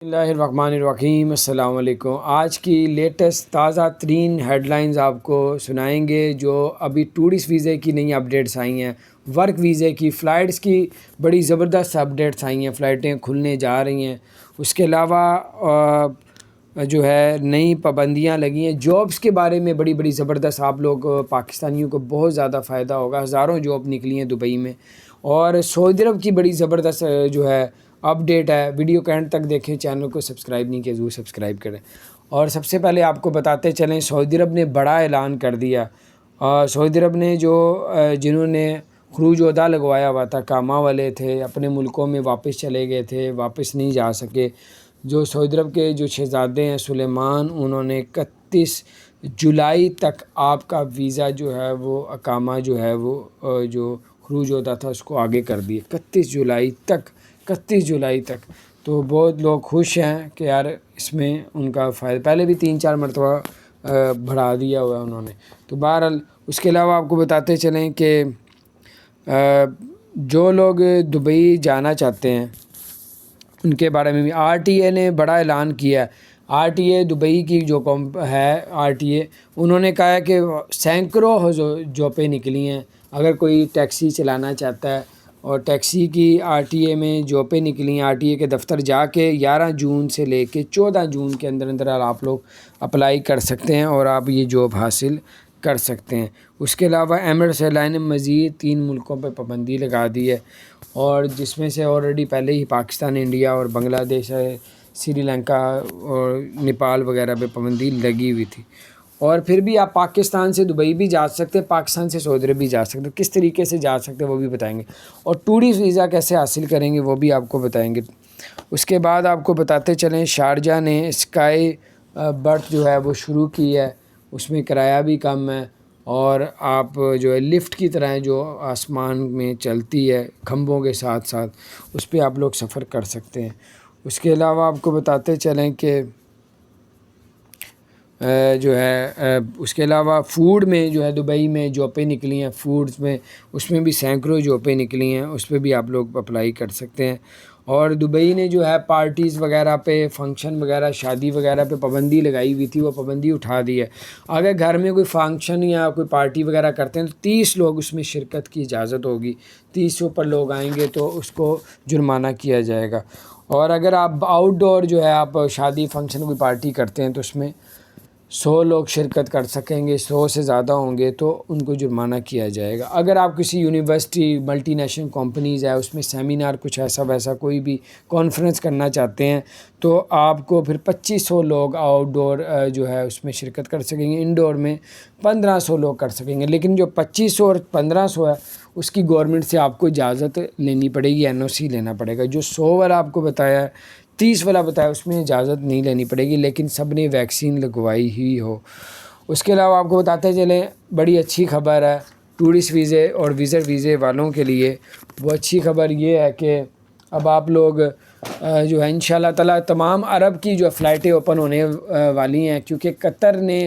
بسم اللہ الرحمن الرحیم۔ السلام علیکم۔ آج کی لیٹسٹ تازہ ترین ہیڈ لائنز آپ کو سنائیں گے جو ابھی ٹورسٹ ویزے کی نئی اپڈیٹس آئی ہیں، ورک ویزے کی، فلائٹس کی بڑی زبردست اپڈیٹس آئی ہیں، فلائٹیں کھلنے جا رہی ہیں۔ اس کے علاوہ جو ہے نئی پابندیاں لگی ہیں، جابس کے بارے میں بڑی بڑی زبردست، آپ لوگ پاکستانیوں کو بہت زیادہ فائدہ ہوگا۔ ہزاروں جاب نکلی ہیں دبئی میں، اور سعودی عرب کی بڑی زبردست جو ہے اپڈیٹ ہے۔ ویڈیو کے اینڈ تک دیکھیں، چینل کو سبسکرائب نہیں کیا ضرور سبسکرائب کریں۔ اور سب سے پہلے آپ کو بتاتے چلیں، سعودی عرب نے بڑا اعلان کر دیا۔ سعودی عرب نے جنہوں نے خروج عہدہ لگوایا ہوا تھا، کاما والے تھے، اپنے ملکوں میں واپس چلے گئے تھے، واپس نہیں جا سکے، جو سعودی عرب کے جو شہزادے ہیں سلیمان، انہوں نے 31 جولائی تک آپ کا ویزا جو ہے وہ اقامہ جو ہے وہ جو خروج عہدہ تھا اس کو آگے کر دیے، 31 جولائی تک۔ تو بہت لوگ خوش ہیں کہ یار اس میں ان کا فائدہ، پہلے بھی 3-4 مرتبہ بڑھا دیا ہوا ہے انہوں نے۔ تو بہرحال اس کے علاوہ آپ کو بتاتے چلیں کہ جو لوگ دبئی جانا چاہتے ہیں ان کے بارے میں بھی RTA نے بڑا اعلان کیا ہے۔ RTA دبئی کی جو ہے RTA، انہوں نے کہا ہے کہ سینکڑوں جابیں نکلی ہیں۔ اگر کوئی ٹیکسی چلانا چاہتا ہے اور ٹیکسی کی RTA میں جابیں نکلی ہیں، RTA کے دفتر جا کے 11 جون سے لے کے 14 جون کے اندر آپ لوگ اپلائی کر سکتے ہیں اور آپ یہ جاب حاصل کر سکتے ہیں۔ اس کے علاوہ ایمریٹس ایئر لائن نے مزید 3 ملکوں پہ پابندی لگا دی ہے، اور جس میں سے آلریڈی پہلے ہی پاکستان، انڈیا اور بنگلہ دیش ہے، سری لنکا اور نیپال وغیرہ پہ پابندی لگی ہوئی تھی۔ اور پھر بھی آپ پاکستان سے دبئی بھی جا سکتے ہیں، پاکستان سے سعودی عرب بھی جا سکتے ہیں۔ کس طریقے سے جا سکتے ہیں وہ بھی بتائیں گے، اور ٹورسٹ ویزا کیسے حاصل کریں گے وہ بھی آپ کو بتائیں گے۔ اس کے بعد آپ کو بتاتے چلیں، شارجہ نے اسکائی برتھ جو ہے وہ شروع کی ہے، اس میں کرایہ بھی کم ہے، اور آپ جو ہے لفٹ کی طرح جو آسمان میں چلتی ہے کھمبوں کے ساتھ ساتھ، اس پہ آپ لوگ سفر کر سکتے ہیں۔ اس کے علاوہ آپ کو بتاتے چلیں کہ جو ہے اس کے علاوہ فوڈ میں جو ہے دبئی میں جابیں نکلی ہیں، فوڈز میں اس میں بھی سینکڑوں جابیں نکلی ہیں، اس پہ بھی آپ لوگ اپلائی کر سکتے ہیں۔ اور دبئی نے جو ہے پارٹیز وغیرہ پہ، فنکشن وغیرہ، شادی وغیرہ پہ پابندی لگائی ہوئی تھی، وہ پابندی اٹھا دی ہے۔ اگر گھر میں کوئی فنکشن یا کوئی پارٹی وغیرہ کرتے ہیں تو 30 لوگ اس میں شرکت کی اجازت ہوگی، 30 سے اوپر لوگ آئیں گے تو اس کو جرمانہ کیا جائے گا۔ اور اگر آپ آؤٹ ڈور جو ہے آپ شادی فنکشن کوئی پارٹی کرتے ہیں تو اس میں 100 لوگ شرکت کر سکیں گے، 100 سے زیادہ ہوں گے تو ان کو جرمانہ کیا جائے گا۔ اگر آپ کسی یونیورسٹی، ملٹی نیشنل کمپنیز ہے، اس میں سیمینار کچھ ایسا ویسا کوئی بھی کانفرنس کرنا چاہتے ہیں تو آپ کو پھر 2500 لوگ آؤٹ ڈور جو ہے اس میں شرکت کر سکیں گے، انڈور میں 1500 لوگ کر سکیں گے۔ لیکن جو 2500 اور 1500 ہے اس کی گورنمنٹ سے آپ کو اجازت لینی پڑے گی، NOC لینا پڑے گا۔ جو 100 والا آپ کو بتایا ہے، 30 والا بتایا، اس میں اجازت نہیں لینی پڑے گی، لیکن سب نے ویکسین لگوائی ہی ہو۔ اس کے علاوہ آپ کو بتاتے چلیں، بڑی اچھی خبر ہے ٹورسٹ ویزے اور وزٹ ویزے والوں کے لیے۔ وہ اچھی خبر یہ ہے کہ اب آپ لوگ جو ہے انشاءاللہ تعالی تمام عرب کی جو فلائٹیں اوپن ہونے والی ہیں، کیونکہ قطر نے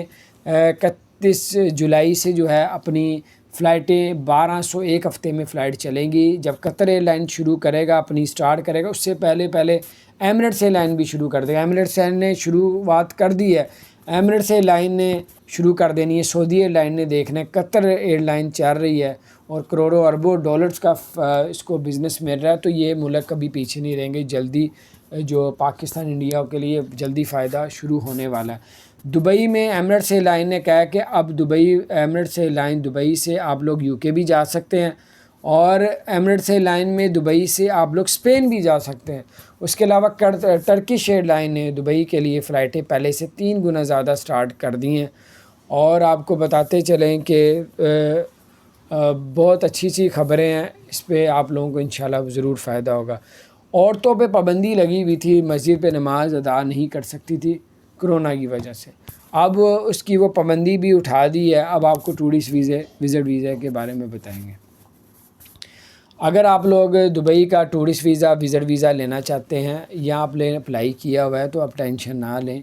31 جولائی سے جو ہے اپنی فلائٹیں 1200 ایک ہفتے میں فلائٹ چلیں گی۔ جب قطر ایئر لائن شروع کرے گا، اپنی سٹارٹ کرے گا، اس سے پہلے ایمریٹس ایئر لائن بھی شروع کر دے گا۔ ایمریٹس ایئر لائن نے شروعات کر دی ہے، ایمریٹس ایئر لائن نے شروع کر دینی ہے، سعودی ایئر لائن نے دیکھنا ہے، قطر ایئر لائن چل رہی ہے اور کروڑوں اربوں ڈالرز کا اس کو بزنس مل رہا ہے، تو یہ ملک کبھی پیچھے نہیں رہیں گے۔ جلدی جو پاکستان، انڈیا کے لیے جلدی فائدہ شروع ہونے والا ہے۔ دبئی میں ایمریٹس ایئر لائن نے کہا کہ اب ایمریٹس ایئر لائن دبئی سے آپ لوگ UK بھی جا سکتے ہیں، اور ایمریٹس ایئر لائن میں دبئی سے آپ لوگ اسپین بھی جا سکتے ہیں۔ اس کے علاوہ ٹرکش ایئر لائن نے دبئی کے لیے فلائٹیں پہلے سے 3 گنا زیادہ سٹارٹ کر دی ہیں۔ اور آپ کو بتاتے چلیں کہ بہت اچھی خبریں ہیں، اس پہ آپ لوگوں کو انشاءاللہ ضرور فائدہ ہوگا۔ عورتوں پہ پابندی لگی ہوئی تھی، مسجد پہ نماز ادا نہیں کر سکتی تھی کرونا کی وجہ سے، اب اس کی وہ پابندی بھی اٹھا دی ہے۔ اب آپ کو ٹورسٹ ویزے، وزٹ ویزے کے بارے میں بتائیں گے۔ اگر آپ لوگ دبئی کا ٹورسٹ ویزا، وزٹ ویزا لینا چاہتے ہیں یا آپ نے اپلائی کیا ہوا ہے تو آپ ٹینشن نہ لیں۔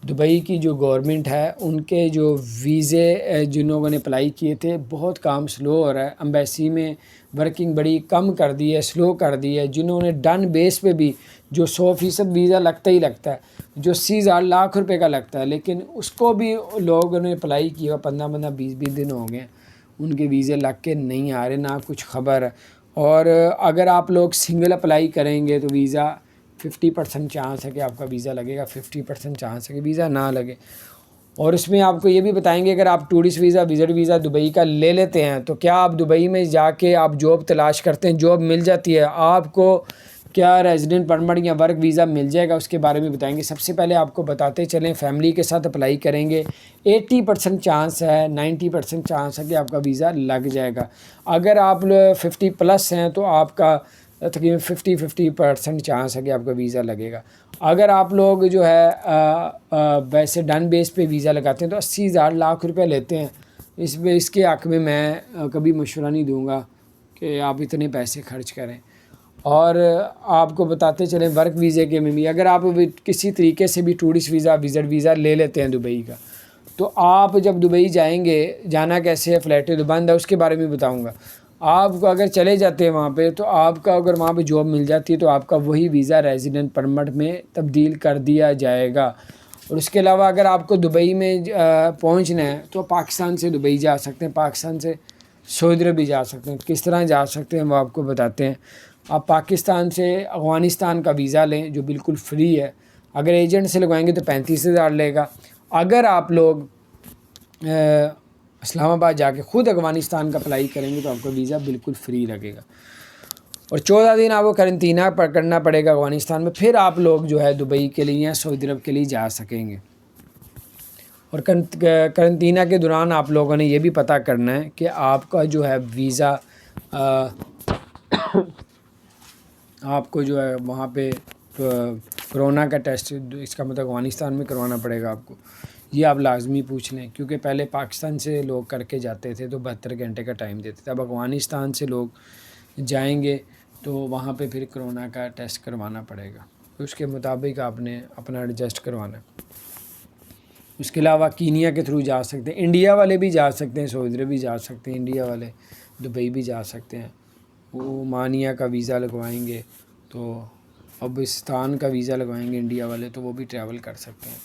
دبئی کی جو گورنمنٹ ہے، ان کے جو ویزے جن لوگوں نے اپلائی کیے تھے، بہت کام سلو ہو رہا ہے۔ امبیسی میں ورکنگ بڑی کم کر دی ہے، سلو کر دی ہے۔ جنہوں نے ڈن بیس پہ بھی جو 100% ویزا لگتا ہی لگتا ہے، جو 80,000 لاکھ روپے کا لگتا ہے، لیکن اس کو بھی لوگوں نے اپلائی کیا 15 20 دن ہو گئے، ان کے ویزے لگ کے نہیں آ رہے، نہ کچھ خبر ہے۔ اور اگر آپ لوگ سنگل اپلائی کریں گے تو ویزا 50% چانس ہے کہ آپ کا ویزا لگے گا، 50% چانس ہے کہ ویزا نہ لگے۔ اور اس میں آپ کو یہ بھی بتائیں گے اگر آپ tourist visa, visit visa Dubai کا لے لیتے ہیں تو کیا آپ دبئی میں جا کے آپ جاب تلاش کرتے ہیں، جاب مل جاتی ہے آپ کو، کیا ریزیڈنٹ پرمٹ یا ورک ویزا مل جائے گا، اس کے بارے میں بتائیں گے۔ سب سے پہلے آپ کو بتاتے چلیں، فیملی کے ساتھ اپلائی کریں گے 80% چانس ہے، 90% چانس ہے کہ آپ کا ویزا لگ جائے گا۔ اگر آپ 50+ ہیں تو آپ کا تقریباً 50% چانس ہے کہ آپ کا ویزا لگے گا۔ اگر آپ لوگ جو ہے ویسے ڈن بیس پہ ویزا لگاتے ہیں تو 80,000 لاکھ روپے لیتے ہیں، اس کے حق میں کبھی مشورہ نہیں دوں گا کہ آپ اتنے پیسے خرچ کریں۔ اور آپ کو بتاتے چلیں ورک ویزے کے میں بھی، اگر آپ کسی طریقے سے بھی ٹورسٹ ویزا، وزٹ ویزا لے لیتے ہیں دبئی کا، تو آپ جب دبئی جائیں گے، جانا کیسے ہے، فلائٹ تو بند ہے، اس کے بارے میں بتاؤں گا۔ آپ کو اگر چلے جاتے ہیں وہاں پہ تو آپ کا اگر وہاں پہ جاب مل جاتی ہے تو آپ کا وہی ویزا ریزیڈنٹ پرمٹ میں تبدیل کر دیا جائے گا۔ اور اس کے علاوہ اگر آپ کو دبئی میں پہنچنا ہے تو پاکستان سے دبئی جا سکتے ہیں، پاکستان سے سعودی عرب بھی جا سکتے ہیں۔ کس طرح جا سکتے ہیں وہ آپ کو بتاتے ہیں۔ آپ پاکستان سے افغانستان کا ویزا لیں جو بالکل فری ہے، اگر ایجنٹ سے لگوائیں گے تو 35,000 لے گا۔ اگر آپ لوگ اسلام آباد جا کے خود افغانستان کا اپلائی کریں گے تو آپ کا ویزا بالکل فری لگے گا، اور 14 دن آپ کو قرنطینہ کرنا پڑے گا افغانستان میں، پھر آپ لوگ جو ہے دبئی کے لیے یا سعودی عرب کے لیے جا سکیں گے۔ اور قرنطینہ کے دوران آپ لوگوں نے یہ بھی پتہ کرنا ہے کہ آپ کا جو ہے ویزا آپ کو جو ہے وہاں پہ کرونا کا ٹیسٹ، اس کا مطلب افغانستان میں کروانا پڑے گا آپ کو، یہ آپ لازمی پوچھ لیں، کیونکہ پہلے پاکستان سے لوگ کر کے جاتے تھے تو 72 گھنٹے کا ٹائم دیتے تھے، اب افغانستان سے لوگ جائیں گے تو وہاں پہ پھر کرونا کا ٹیسٹ کروانا پڑے گا، تو اس کے مطابق آپ نے اپنا ایڈجسٹ کروانا ہے۔ اس کے علاوہ کینیا کے تھرو جا سکتے ہیں، انڈیا والے بھی جا سکتے ہیں، سعودی عرب بھی جا سکتے ہیں، انڈیا والے دبئی بھی جا سکتے ہیں۔ وہ مانیہ کا ویزا لگوائیں گے تو افغانستان کا ویزا لگوائیں گے انڈیا والے تو وہ بھی ٹریول کر سکتے ہیں۔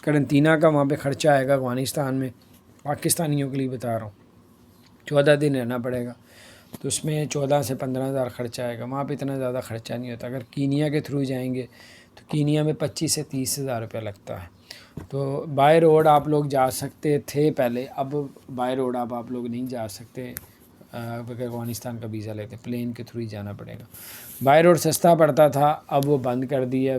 قرنطینہ کا وہاں پہ خرچہ آئے گا افغانستان میں، پاکستانیوں کے لیے بتا رہا ہوں، 14 دن رہنا پڑے گا، تو اس میں 14 سے 15,000 خرچہ آئے گا۔ وہاں پہ اتنا زیادہ خرچہ نہیں ہوتا۔ اگر کینیا کے تھرو جائیں گے تو کینیا میں 25 سے 30,000 روپیہ لگتا ہے۔ تو بائی روڈ آپ لوگ جا سکتے تھے پہلے، اب بائی روڈ آپ لوگ نہیں جا سکتے، اگر افغانستان کا ویزا لیتے پلین کے تھرو ہی جانا پڑے گا۔ بائی روڈ سستا پڑتا تھا، اب وہ بند کر دیا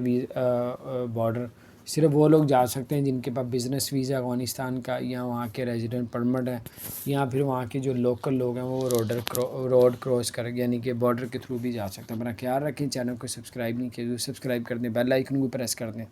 بارڈر، صرف وہ لوگ جا سکتے ہیں جن کے پاس بزنس ویزا افغانستان کا یا وہاں کے ریزیڈنٹ پرمٹ ہے، یا پھر وہاں کے جو لوکل لوگ ہیں وہ روڈ کراس کر یعنی کہ بارڈر کے تھرو بھی جا سکتے ہیں۔ اپنا خیال رکھیں، چینل کو سبسکرائب نہیں کیا تو سبسکرائب کر دیں، بیل آئیکن کو پریس کر دیں۔